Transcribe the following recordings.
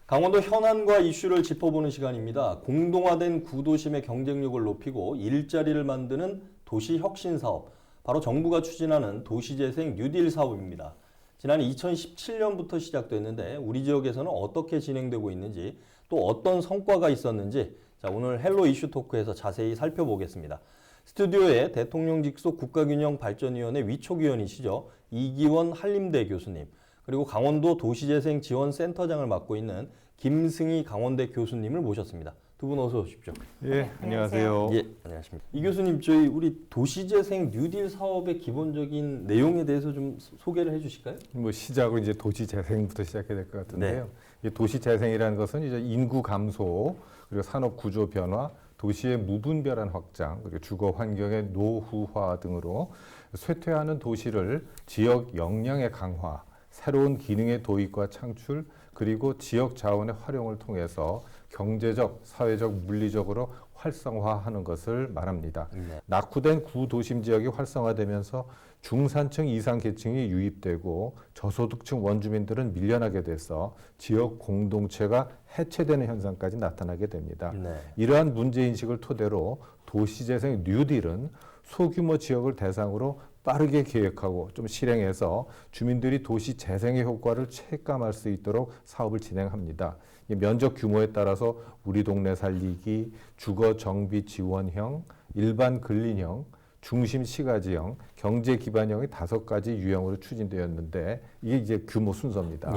강원도 현안과 이슈를 짚어보는 시간입니다. 공동화된 구도심의 경쟁력을 높이고 일자리를 만드는 도시혁신사업, 바로 정부가 추진하는 도시재생 뉴딜 사업입니다. 지난 2017년부터 시작됐는데 우리 지역에서는 어떻게 진행되고 있는지 또 어떤 성과가 있었는지 오늘 헬로 이슈 토크에서 자세히 살펴보겠습니다. 스튜디오에 대통령 직속 국가균형발전위원회 위촉위원이시죠. 이기원 한림대 교수님, 그리고 강원도 도시재생지원센터장을 맡고 있는 김승희 강원대 교수님을 모셨습니다. 두 분 어서 오십시오. 예, 안녕하세요. 예, 안녕하십니까. 이 교수님, 우리 도시재생 뉴딜 사업의 기본적인 내용에 대해서 좀 소개를 해주실까요? 시작으로 이제 도시재생부터 시작해야 될 것 같은데요. 이 도시재생이라는 것은 이제 인구 감소, 그리고 산업 구조 변화, 도시의 무분별한 확장, 그리고 주거 환경의 노후화 등으로 쇠퇴하는 도시를 지역 역량의 강화, 새로운 기능의 도입과 창출, 그리고 지역 자원의 활용을 통해서 경제적, 사회적, 물리적으로 활성화하는 것을 말합니다. 낙후된 구도심 지역이 활성화되면서 중산층 이상 계층이 유입되고 저소득층 원주민들은 밀려나게 돼서 지역 공동체가 해체되는 현상까지 나타나게 됩니다. 이러한 문제인식을 토대로 도시재생 뉴딜은 소규모 지역을 대상으로 빠르게 계획하고 좀 실행해서 주민들이 도시 재생의 효과를 체감할 수 있도록 사업을 진행합니다. 면적 규모에 따라서 우리 동네 살리기, 주거 정비 지원형, 일반 근린형, 중심 시가지형, 경제 기반형의 5가지 유형으로 추진되었는데 이게 이제 규모 순서입니다.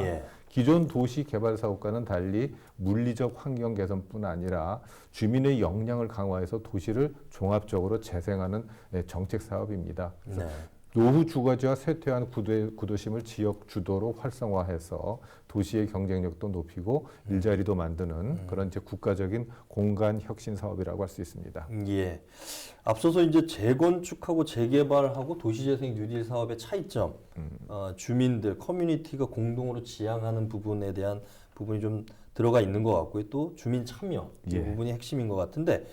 기존 도시 개발 사업과는 달리 물리적 환경 개선뿐 아니라 주민의 역량을 강화해서 도시를 종합적으로 재생하는 정책 사업입니다. 노후 주거지와 쇠퇴한 구도심을 지역 주도로 활성화해서 도시의 경쟁력도 높이고 일자리도 만드는 그런 이제 국가적인 공간 혁신 사업이라고 할 수 있습니다. 예. 앞서서 이제 재건축하고 재개발하고 도시재생 뉴딜 사업의 차이점, 주민들, 커뮤니티가 공동으로 지향하는 부분에 대한 부분이 좀 들어가 있는 것 같고요. 또 주민 참여 이 부분이 핵심인 것 같은데,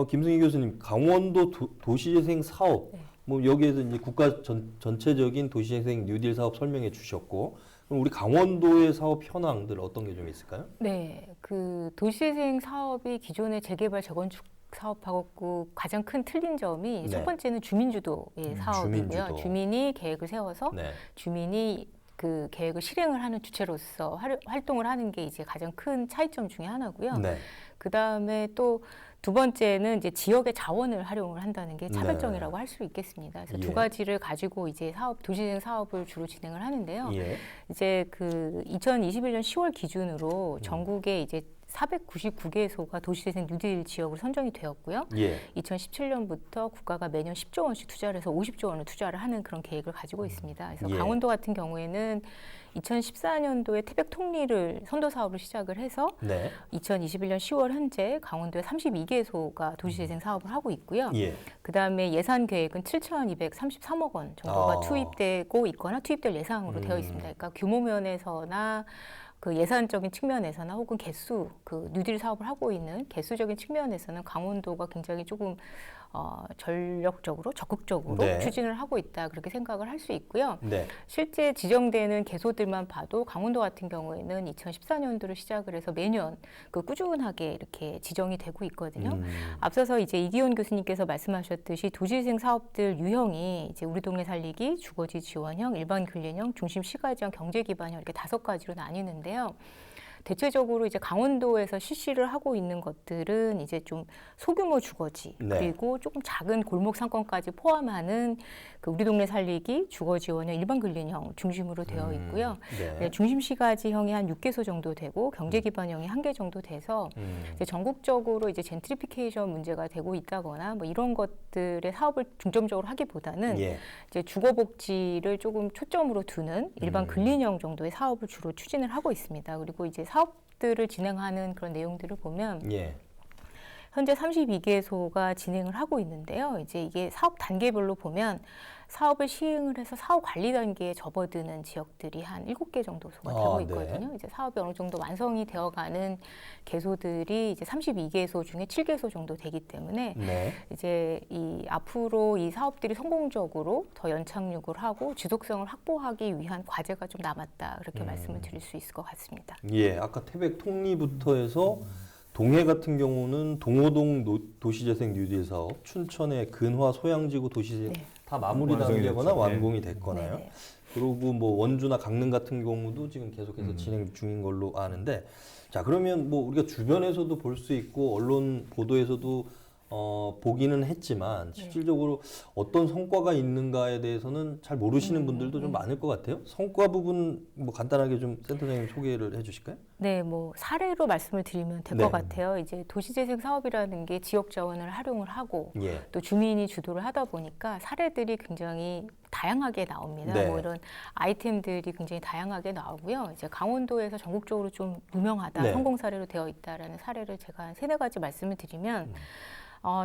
김승희 교수님, 강원도 도시재생 사업, 여기에서 이제 국가 전체적인 도시재생 뉴딜 사업 설명해 주셨고, 그럼 우리 강원도의 사업 현황들 어떤 게 좀 있을까요? 네, 그 도시재생 사업이 기존의 재개발 재건축 사업하고 가장 큰 틀린 점이 첫 번째는 주민주도의 사업이고요. 주민이 계획을 세워서 주민이 그 계획을 실행을 하는 주체로서 활동을 하는 게 이제 가장 큰 차이점 중에 하나고요. 그 다음에 또 두 번째는 이제 지역의 자원을 활용을 한다는 게 차별점이라고 할 수 있겠습니다. 그래서 두 가지를 가지고 이제 도시재생 사업을 주로 진행을 하는데요. 이제 그 2021년 10월 기준으로 전국에 이제 499개소가 도시재생 뉴딜 지역으로 선정이 되었고요. 2017년부터 국가가 매년 10조 원씩 투자를 해서 50조 원을 투자를 하는 그런 계획을 가지고 있습니다. 그래서 강원도 같은 경우에는 2014년도에 태백 통리를 선도 사업을 시작을 해서 2021년 10월 현재 강원도에 32개소가 도시재생 사업을 하고 있고요. 그 다음에 예산 계획은 7,233억 원 정도가 투입되고 있거나 투입될 예상으로 되어 있습니다. 그러니까 규모 면에서나 그 예산적인 측면에서나 혹은 개수, 그 뉴딜 사업을 하고 있는 개수적인 측면에서는 강원도가 굉장히 조금 전력적으로 적극적으로 추진을 하고 있다, 그렇게 생각을 할 수 있고요. 실제 지정되는 개소들만 봐도 강원도 같은 경우에는 2014년도를 시작을 해서 매년 그 꾸준하게 이렇게 지정이 되고 있거든요. 앞서서 이제 이기원 교수님께서 말씀하셨듯이 도시재생 사업들 유형이 이제 우리 동네 살리기, 주거지 지원형, 일반 근린형, 중심 시가지형, 경제 기반형 이렇게 5가지로 나뉘는데요. 대체적으로 이제 강원도에서 실시를 하고 있는 것들은 이제 좀 소규모 주거지, 그리고 조금 작은 골목 상권까지 포함하는 그 우리 동네 살리기, 주거 지원형, 일반 근린형 중심으로 되어 있고요. 중심 시가지형이 한 6개소 정도 되고 경제 기반형이 1개 정도 돼서 이제 전국적으로 이제 젠트리피케이션 문제가 되고 있다거나 뭐 이런 것들의 사업을 중점적으로 하기보다는 이제 주거 복지를 조금 초점으로 두는 일반 근린형 정도의 사업을 주로 추진을 하고 있습니다. 그리고 이제 사업들을 진행하는 그런 내용들을 보면 현재 32개소가 진행을 하고 있는데요. 이제 이게 사업 단계별로 보면 사업을 시행을 해서 사업 관리 단계에 접어드는 지역들이 한 7개 정도소가 되고 있거든요. 네. 이제 사업이 어느 정도 완성이 되어가는 개소들이 이제 32개소 중에 7개소 정도 되기 때문에 네. 이제 이 앞으로 이 사업들이 성공적으로 더 연착륙을 하고 지속성을 확보하기 위한 과제가 좀 남았다. 그렇게 말씀을 드릴 수 있을 것 같습니다. 예, 아까 태백 통리부터 해서 동해 같은 경우는 동호동 도시재생 뉴딜 사업, 춘천의 근화 소양지구 도시재생 네. 다 마무리 완성이 단계거나 됐죠. 완공이 됐거나요. 네. 그리고 뭐 원주나 강릉 같은 경우도 지금 계속해서 진행 중인 걸로 아는데, 자 그러면 뭐 우리가 주변에서도 볼 수 있고 언론 보도에서도 보기는 했지만 실질적으로 어떤 성과가 있는가에 대해서는 잘 모르시는 분들도 좀 많을 것 같아요. 성과 부분 뭐 간단하게 좀 센터장님 소개를 해주실까요? 네, 뭐 사례로 말씀을 드리면 될 네. 것 같아요. 이제 도시재생 사업이라는 게 지역 자원을 활용을 하고 예. 또 주민이 주도를 하다 보니까 사례들이 굉장히 다양하게 나옵니다. 네. 뭐 이런 아이템들이 굉장히 다양하게 나오고요. 이제 강원도에서 전국적으로 좀 유명하다, 네. 성공 사례로 되어 있다라는 사례를 제가 한 3-4가지 말씀을 드리면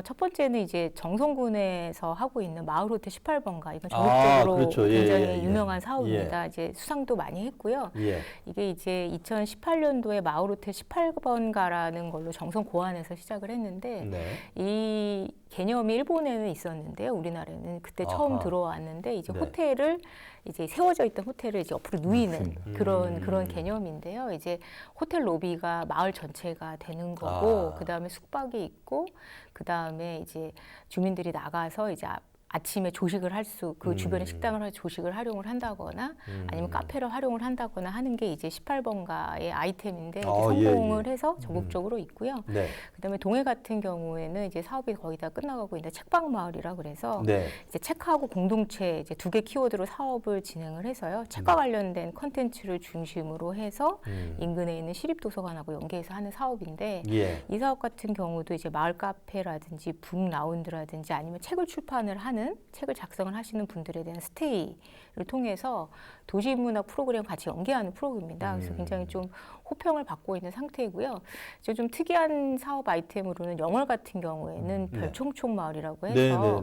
첫 번째는 이제 정선군에서 하고 있는 마을호텔 18번가. 이건 전국적으로 그렇죠. 예, 굉장히 예, 예. 유명한 사업입니다. 이제 수상도 많이 했고요. 예. 이게 이제 2018년도에 마을호텔 18번가라는 걸로 정선 고안에서 시작을 했는데 네. 이 개념이 일본에는 있었는데요. 우리나라에는 그때 처음 아하. 들어왔는데 이제 네. 호텔을 이제 세워져 있던 호텔을 이제 옆으로 누이는 맞습니다. 그런 개념인데요. 이제 호텔 로비가 마을 전체가 되는 거고 그다음에 숙박이 있고 그다음에 이제 주민들이 나가서 이제 아침에 조식을 할 수, 그 주변에 식당을 할 조식을 활용을 한다거나 아니면 카페를 활용을 한다거나 하는 게 이제 18번가의 아이템인데 이제 성공을 해서 전국적으로 있고요. 네. 그다음에 동해 같은 경우에는 이제 사업이 거의 다 끝나가고 있는데 책방 마을이라 그래서 네. 이제 책하고 공동체 이제 2개 키워드로 사업을 진행을 해서요. 책과 관련된 컨텐츠를 중심으로 해서 인근에 있는 시립도서관하고 연계해서 하는 사업인데 예. 이 사업 같은 경우도 이제 마을 카페라든지 북 라운드라든지 아니면 책을 출판을 하는 책을 작성을 하시는 분들에 대한 스테이를 통해서 도시문학 프로그램 같이 연계하는 프로그램입니다. 그래서 굉장히 좀 호평을 받고 있는 상태이고요. 이제 좀 특이한 사업 아이템으로는 영월 같은 경우에는 별총총 마을이라고 해서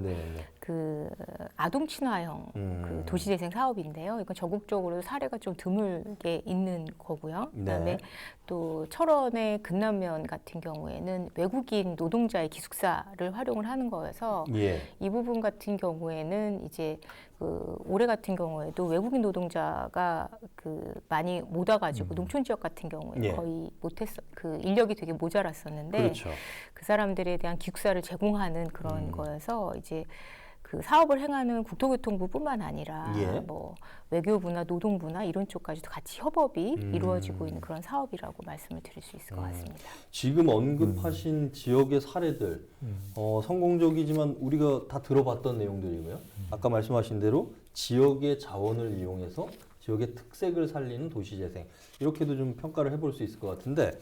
그 아동 친화형 그 도시재생 사업인데요. 이건 전국적으로 사례가 좀 드물게 있는 거고요. 그다음에 또 철원의 근남면 같은 경우에는 외국인 노동자의 기숙사를 활용을 하는 거여서 이 부분 같은 경우에는 이제 그 올해 같은 경우에도 외국인 노동자가 그 많이 못 와가지고 농촌 지역 같은 경우에 거의 못했어 그 인력이 되게 모자랐었는데 그렇죠. 그 사람들에 대한 기숙사를 제공하는 그런 거여서 이제 그 사업을 행하는 국토교통부뿐만 아니라 뭐 외교부나 노동부나 이런 쪽까지도 같이 협업이 이루어지고 있는 그런 사업이라고 말씀을 드릴 수 있을 것 같습니다. 지금 언급하신 지역의 사례들 성공적이지만 우리가 다 들어봤던 내용들이고요. 아까 말씀하신 대로 지역의 자원을 이용해서 지역의 특색을 살리는 도시재생 이렇게도 좀 평가를 해볼 수 있을 것 같은데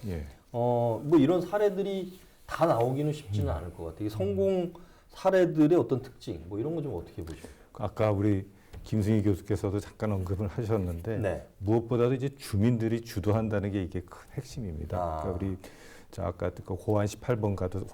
뭐 이런 사례들이 다 나오기는 쉽지는 않을 것 같아요. 성공 사례들의 어떤 특징 뭐 이런 거 좀 어떻게 보십니까? 아까 우리 김승희 교수께서도 잠깐 언급을 하셨는데 무엇보다도 이제 주민들이 주도한다는 게 이게 큰 핵심입니다. 그러니까 우리 아까 그 고안 18번가도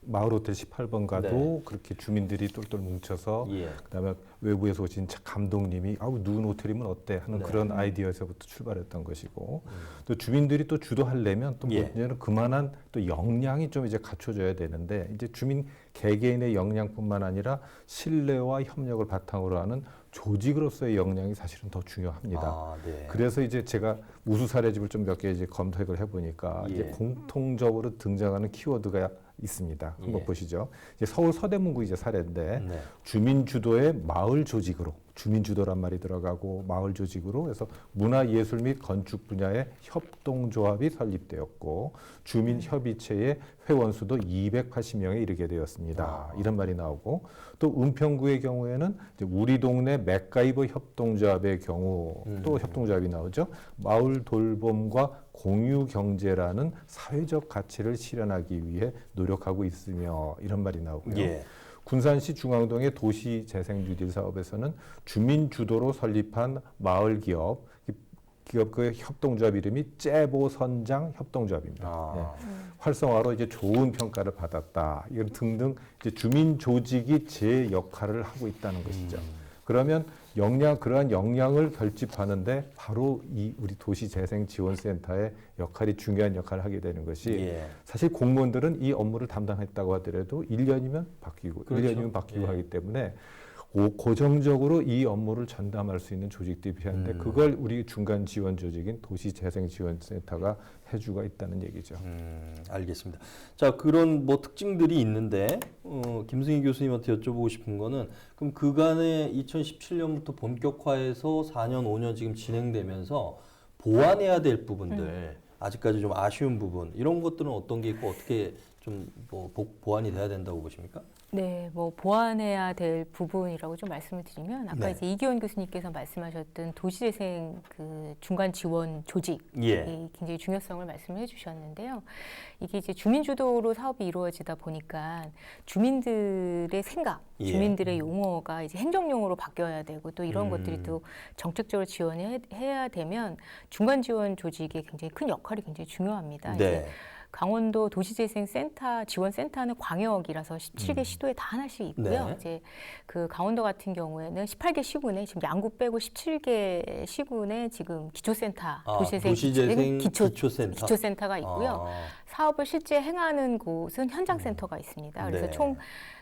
마을 호텔 18번가도 그렇게 주민들이 똘똘 뭉쳐서 그다음에 외부에서 오신 감독님이 누운 호텔이면 어때 하는 그런 아이디어에서부터 출발했던 것이고 또 주민들이 또 주도하려면 또 문제는 그만한 또 역량이 좀 이제 갖춰져야 되는데 이제 주민 개개인의 역량뿐만 아니라 신뢰와 협력을 바탕으로 하는 조직으로서의 역량이 사실은 더 중요합니다. 그래서 이제 제가 우수 사례집을 좀 몇 개 이제 검색을 해보니까 이제 공통적으로 등장하는 키워드가 있습니다. 한번 보시죠. 이제 서울 서대문구 이제 사례인데 주민 주도의 마을 조직으로 주민 주도란 말이 들어가고 마을 조직으로 해서 문화예술 및 건축 분야의 협동조합이 설립되었고 주민 협의체의 회원 수도 280명에 이르게 되었습니다. 이런 말이 나오고 또 은평구의 경우에는 이제 우리 동네 맥가이버 협동조합의 경우 또 협동조합이 나오죠. 마을 돌봄과 공유 경제라는 사회적 가치를 실현하기 위해 노력하고 있으며 이런 말이 나오고요. 군산시 중앙동의 도시재생 뉴딜 사업에서는 주민 주도로 설립한 마을 기업 기업의 협동조합 이름이 째보선장 협동조합입니다. 예. 활성화로 이제 좋은 평가를 받았다. 이런 등등 이제 주민 조직이 제 역할을 하고 있다는 것이죠. 그러면 그러한 역량을 결집하는데 바로 이 우리 도시재생지원센터의 역할이 중요한 역할을 하게 되는 것이 사실 공무원들은 이 업무를 담당했다고 하더라도 1년이면 바뀌고 그렇죠. 1년이면 바뀌고 하기 때문에 고정적으로 이 업무를 전담할 수 있는 조직들이 필요한데 그걸 우리 중간 지원 조직인 도시재생지원센터가 해주고 있다는 얘기죠. 알겠습니다. 자, 그런 뭐 특징들이 있는데 김승희 교수님한테 여쭤보고 싶은 거는 그럼 그간에 2017년부터 본격화해서 4년, 5년 지금 진행되면서 보완해야 될 부분들 아직까지 좀 아쉬운 부분 이런 것들은 어떤 게 있고 어떻게 좀 뭐 보완이 돼야 된다고 보십니까? 네, 뭐 보완해야 될 부분이라고 좀 말씀을 드리면 아까 네. 이제 이기원 교수님께서 말씀하셨던 도시재생 그 중간 지원 조직이 굉장히 중요성을 말씀을 해주셨는데요. 이게 이제 주민 주도로 사업이 이루어지다 보니까 주민들의 생각, 주민들의 용어가 이제 행정용어로 바뀌어야 되고 또 이런 것들이 또 정책적으로 지원해야 되면 중간 지원 조직의 굉장히 큰 역할이 굉장히 중요합니다. 이제 강원도 도시재생센터 지원센터는 광역이라서 17개 시도에 다 하나씩 있고요. 이제 그 강원도 같은 경우에는 18개 시군에 지금 양구 빼고 17개 시군에 지금 기초센터 도시재생 기초센터가 있고요. 사업을 실제 행하는 곳은 현장센터가 있습니다. 그래서 총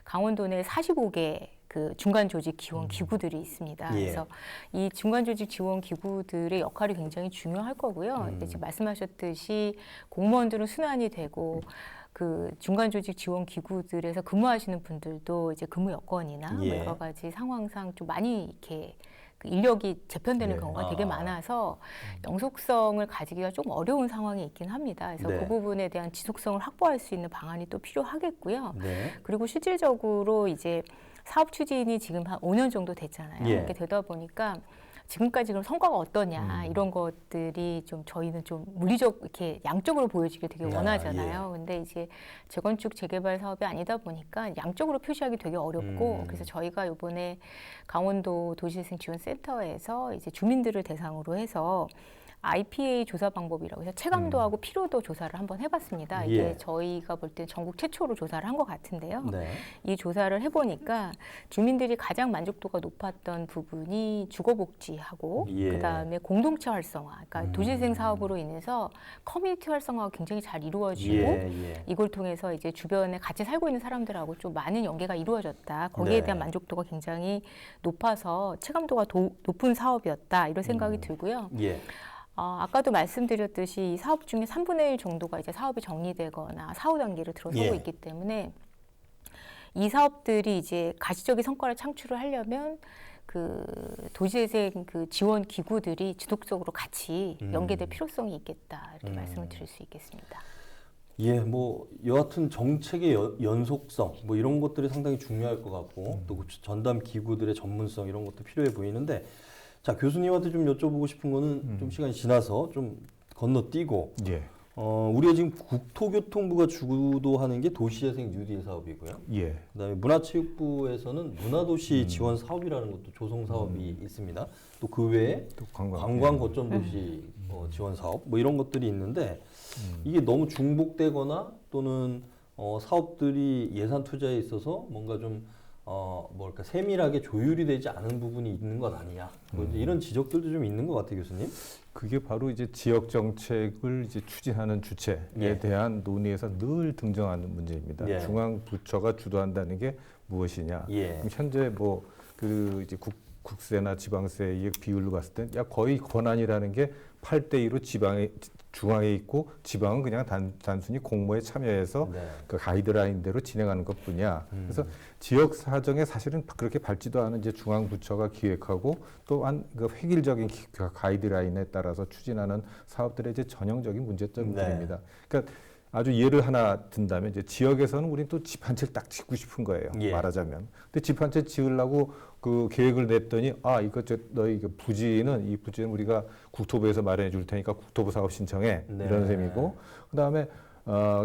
강원도 내 45개 그 중간 조직 지원 기구들이 있습니다. 그래서 이 중간 조직 지원 기구들의 역할이 굉장히 중요할 거고요. 지금 말씀하셨듯이 공무원들은 순환이 되고 그 중간 조직 지원 기구들에서 근무하시는 분들도 이제 근무 여건이나 뭐 여러 가지 상황상 좀 많이 이렇게 그 인력이 재편되는 경우가 되게 많아서 영속성을 가지기가 좀 어려운 상황이 있긴 합니다. 그래서 그 부분에 대한 지속성을 확보할 수 있는 방안이 또 필요하겠고요. 그리고 실질적으로 이제 사업 추진이 지금 한 5년 정도 됐잖아요. 이렇게 되다 보니까 지금까지 그럼 성과가 어떠냐 이런 것들이 좀 저희는 좀 물리적 이렇게 양적으로 보여지길 되게 원하잖아요. 근데 이제 재건축 재개발 사업이 아니다 보니까 양적으로 표시하기 되게 어렵고 그래서 저희가 이번에 강원도 도시재생지원센터에서 이제 주민들을 대상으로 해서 IPA 조사 방법이라고 해서 체감도하고 피로도 조사를 한번 해봤습니다. 이게 저희가 볼 때 전국 최초로 조사를 한 것 같은데요. 이 조사를 해보니까 주민들이 가장 만족도가 높았던 부분이 주거복지하고 그다음에 공동체 활성화, 그러니까 도시재생 사업으로 인해서 커뮤니티 활성화가 굉장히 잘 이루어지고 이걸 통해서 이제 주변에 같이 살고 있는 사람들하고 좀 많은 연계가 이루어졌다. 거기에 대한 만족도가 굉장히 높아서 체감도가 높은 사업이었다. 이런 생각이 들고요. 아까도 말씀드렸듯이 이 사업 중에 3분의 1 정도가 이제 사업이 정리되거나 사후 단계를 들어서고 있기 때문에 이 사업들이 이제 가시적인 성과를 창출을 하려면 그 도시재생 그 지원 기구들이 지속적으로 같이 연계될 필요성이 있겠다 이렇게 말씀을 드릴 수 있겠습니다. 뭐 여하튼 정책의 연속성 뭐 이런 것들이 상당히 중요할 것 같고 또 전담 기구들의 전문성 이런 것도 필요해 보이는데. 자, 교수님한테 좀 여쭤보고 싶은 거는 좀 시간이 지나서 좀 건너뛰고 우리가 지금 국토교통부가 주도하는 게 도시재생 뉴딜 사업이고요. 그다음에 문화체육부에서는 문화도시 지원 사업이라는 것도 조성 사업이 있습니다. 또 그 외에 또 관광 거점 도시 지원 사업 뭐 이런 것들이 있는데 이게 너무 중복되거나 또는 사업들이 예산 투자에 있어서 뭔가 좀 뭐랄까 세밀하게 조율이 되지 않은 부분이 있는 것 아니냐 뭐 이런 지적들도 좀 있는 것 같아요, 교수님. 그게 바로 이제 지역 정책을 이제 추진하는 주체에 대한 논의에서 늘 등장하는 문제입니다. 중앙 부처가 주도한다는 게 무엇이냐? 그럼 현재 뭐 그 이제 국세나 지방세의 비율로 봤을 때 야 거의 권한이라는 게 8대2로 중앙에 있고 지방은 그냥 단순히 공모에 참여해서 그 가이드라인대로 진행하는 것뿐이야. 그래서 지역 사정에 사실은 그렇게 밟지도 않은 이제 중앙 부처가 기획하고 또한 그 획일적인 가이드라인에 따라서 추진하는 사업들의 이제 전형적인 문제점들입니다. 그러니까 아주 예를 하나 든다면 이제 지역에서는 우리는 또 집 한 채를 딱 짓고 싶은 거예요. 말하자면. 근데 집 한 채 지으려고 그 계획을 냈더니 이거 너희 이 부지는 우리가 국토부에서 마련해 줄 테니까 국토부 사업 신청해 이런 셈이고 그다음에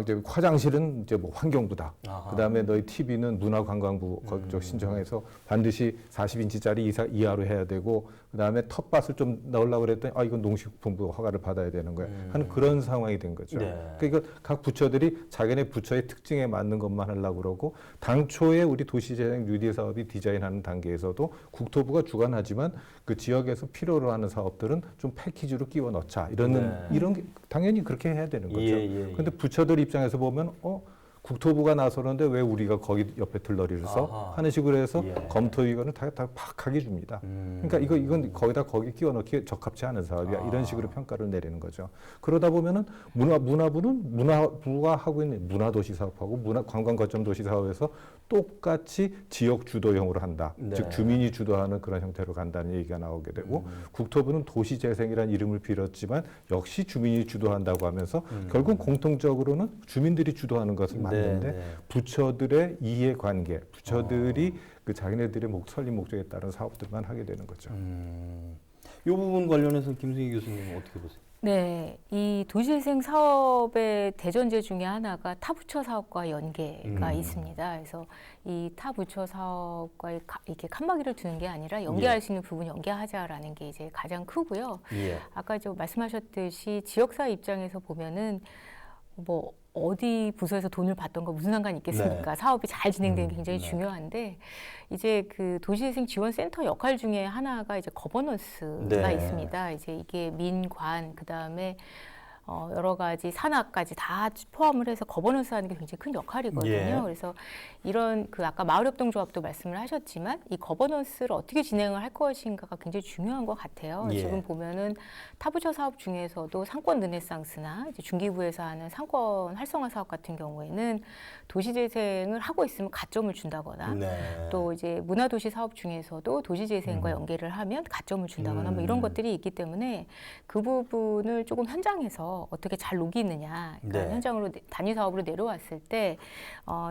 이제 화장실은 이제 뭐 환경부다. 아하. 그다음에 너희 TV는 문화관광부 거쪽 신청해서 반드시 40인치짜리 이하로 해야 되고, 그다음에 텃밭을 좀 넣으려고 그랬더니 이건 농식품부 허가를 받아야 되는 거야. 하는 그런 상황이 된 거죠. 네. 그러니까 각 부처들이 자기네 부처의 특징에 맞는 것만 하려고 그러고, 당초에 우리 도시재생 뉴딜 사업이 디자인하는 단계에서도 국토부가 주관하지만 그 지역에서 필요로 하는 사업들은 좀 패키지로 끼워 넣자. 이런 게 당연히 그렇게 해야 되는 거죠. 그런데 부처들 입장에서 보면 국토부가 나서는데 왜 우리가 거기 옆에 들러리를 써? 하는 식으로 해서 검토위원을 다 박하게 줍니다. 그러니까 이건 거기 끼워 넣기 적합치 않은 사업이야. 이런 식으로 평가를 내리는 거죠. 그러다 보면은 문화부는 문화부가 하고 있는 문화도시 사업하고 관광거점 도시 사업에서 똑같이 지역 주도형으로 한다. 네. 즉 주민이 주도하는 그런 형태로 간다는 얘기가 나오게 되고, 국토부는 도시재생이라는 이름을 빌었지만 역시 주민이 주도한다고 하면서 결국 공통적으로는 주민들이 주도하는 것은 맞는데 부처들의 이해관계, 부처들이 그 자기네들의 설립 목적에 따른 사업들만 하게 되는 거죠. 이 부분 관련해서 김승희 교수님은 어떻게 보세요? 네, 이 도시재생 사업의 대전제 중에 하나가 타부처 사업과 연계가 있습니다. 그래서 이 타부처 사업과 이렇게 칸막이를 두는 게 아니라 연계할 수 있는 부분 연계하자라는 게 이제 가장 크고요. 아까 좀 말씀하셨듯이 지역사 입장에서 보면은 뭐 어디 부서에서 돈을 받던 거 무슨 상관이 있겠습니까? 네. 사업이 잘 진행되는 게 굉장히 중요한데, 이제 그 도시재생 지원센터 역할 중에 하나가 이제 거버넌스가 있습니다. 이제 이게 민관, 그 다음에 여러 가지 산하까지 다 포함을 해서 거버넌스 하는 게 굉장히 큰 역할이거든요. 그래서 이런 아까 마을협동조합도 말씀을 하셨지만 이 거버넌스를 어떻게 진행을 할 것인가가 굉장히 중요한 것 같아요. 지금 보면은 타부처 사업 중에서도 상권 르네상스나 이제 중기부에서 하는 상권 활성화 사업 같은 경우에는 도시재생을 하고 있으면 가점을 준다거나 또 이제 문화도시 사업 중에서도 도시재생과 연계를 하면 가점을 준다거나 뭐 이런 것들이 있기 때문에 그 부분을 조금 현장에서 어떻게 잘 녹이느냐, 그러니까 현장으로 단위 사업으로 내려왔을 때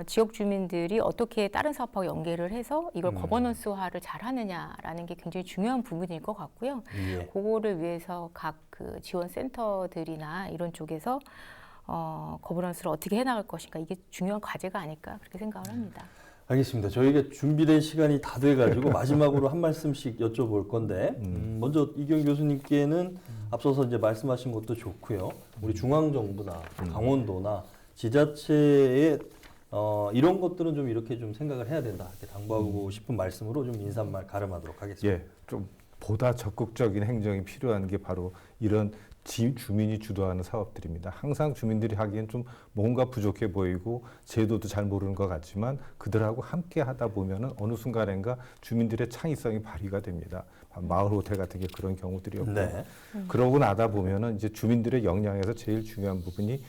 지역 주민들이 어떻게 다른 사업하고 연계를 해서 이걸 거버넌스화를 잘 하느냐라는 게 굉장히 중요한 부분일 것 같고요. 그거를 위해서 각 그 지원센터들이나 이런 쪽에서 거버넌스를 어떻게 해나갈 것인가, 이게 중요한 과제가 아닐까 그렇게 생각을 합니다. 알겠습니다. 저희가 준비된 시간이 다 돼가지고 마지막으로 한 말씀씩 여쭤볼 건데 먼저 이경 교수님께는 앞서서 이제 말씀하신 것도 좋고요. 우리 중앙정부나 강원도나 지자체의 이런 것들은 좀 이렇게 좀 생각을 해야 된다, 이렇게 당부하고 싶은 말씀으로 좀 인사말 가름하도록 하겠습니다. 좀 보다 적극적인 행정이 필요한 게 바로 이런 주민이 주도하는 사업들입니다. 항상 주민들이 하기엔 좀 뭔가 부족해 보이고 제도도 잘 모르는 것 같지만 그들하고 함께 하다 보면은 어느 순간인가 주민들의 창의성이 발휘가 됩니다. 마을 호텔 같은 게 그런 경우들이었고, 그러고 나다 보면은 이제 주민들의 역량에서 제일 중요한 부분이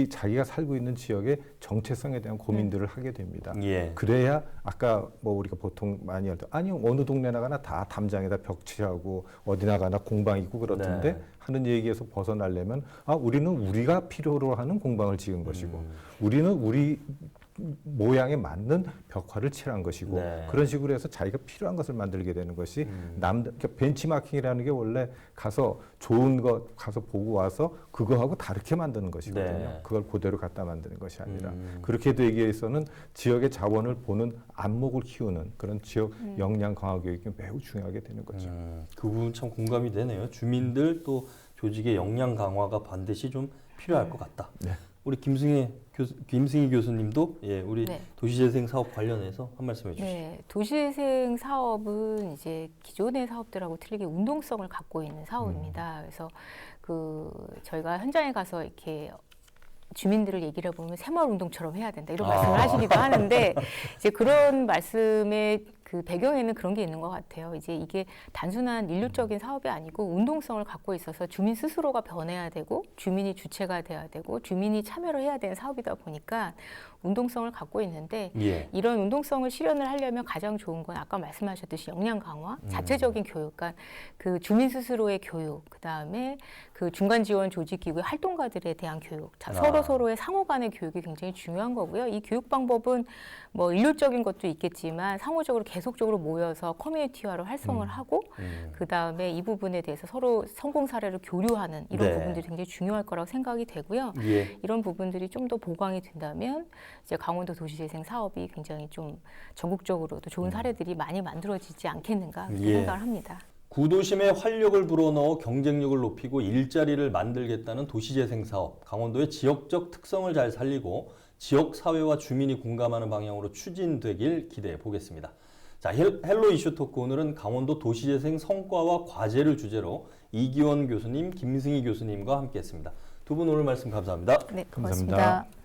자기가 살고 있는 지역의 정체성에 대한 고민들을 하게 됩니다. 그래야 아까 뭐 우리가 보통 많이 할 때 어느 동네 나가나 다 담장에다 벽치하고 어디 나가나 공방 있고 그렇던데 하는 얘기에서 벗어나려면 우리는 우리가 필요로 하는 공방을 지은 것이고 우리는 우리 모양에 맞는 벽화를 칠한 것이고 그런 식으로 해서 자기가 필요한 것을 만들게 되는 것이 그러니까 벤치마킹이라는 게 원래 가서 좋은 것 가서 보고 와서 그거하고 다르게 만드는 것이거든요. 그걸 그대로 갖다 만드는 것이 아니라 그렇게 되기 위해서는 지역의 자원을 보는 안목을 키우는 그런 지역 역량 강화 교육이 매우 중요하게 되는 거죠. 그 부분 참 공감이 되네요. 주민들 또 조직의 역량 강화가 반드시 좀 필요할 것 같다. 우리 김승희 교수님도 우리 도시재생 사업 관련해서 한 말씀 해주시죠. 네, 도시재생 사업은 이제 기존의 사업들하고 틀리게 운동성을 갖고 있는 사업입니다. 그래서 저희가 현장에 가서 이렇게 주민들을 얘기를 해보면 새마을 운동처럼 해야 된다 이런 말씀을 하시기도 하는데 이제 그런 말씀의 그 배경에는 그런 게 있는 것 같아요. 이제 이게 단순한 인류적인 사업이 아니고 운동성을 갖고 있어서 주민 스스로가 변해야 되고 주민이 주체가 돼야 되고 주민이 참여를 해야 되는 사업이다 보니까 운동성을 갖고 있는데 이런 운동성을 실현을 하려면 가장 좋은 건 아까 말씀하셨듯이 역량 강화, 자체적인 교육, 그러니까 그 주민 스스로의 교육, 그 다음에 그 중간 지원 조직 기구의 활동가들에 대한 교육, 서로 서로의 상호 간의 교육이 굉장히 중요한 거고요. 이 교육 방법은 뭐 일률적인 것도 있겠지만 상호적으로 계속적으로 모여서 커뮤니티화를 활성을 하고 그다음에 이 부분에 대해서 서로 성공 사례를 교류하는 이런 네. 부분들이 굉장히 중요할 거라고 생각이 되고요. 예. 이런 부분들이 좀 더 보강이 된다면 이제 강원도 도시재생 사업이 굉장히 좀 전국적으로도 좋은 사례들이 많이 만들어지지 않겠는가 그렇게 예. 생각을 합니다. 구도심에 활력을 불어넣어 경쟁력을 높이고 일자리를 만들겠다는 도시재생 사업, 강원도의 지역적 특성을 잘 살리고 지역 사회와 주민이 공감하는 방향으로 추진되길 기대해 보겠습니다. 자, 헬로 이슈 토크 오늘은 강원도 도시재생 성과와 과제를 주제로 이기원 교수님, 김승희 교수님과 함께했습니다. 두 분 오늘 말씀 감사합니다. 네, 감사합니다. 고맙습니다.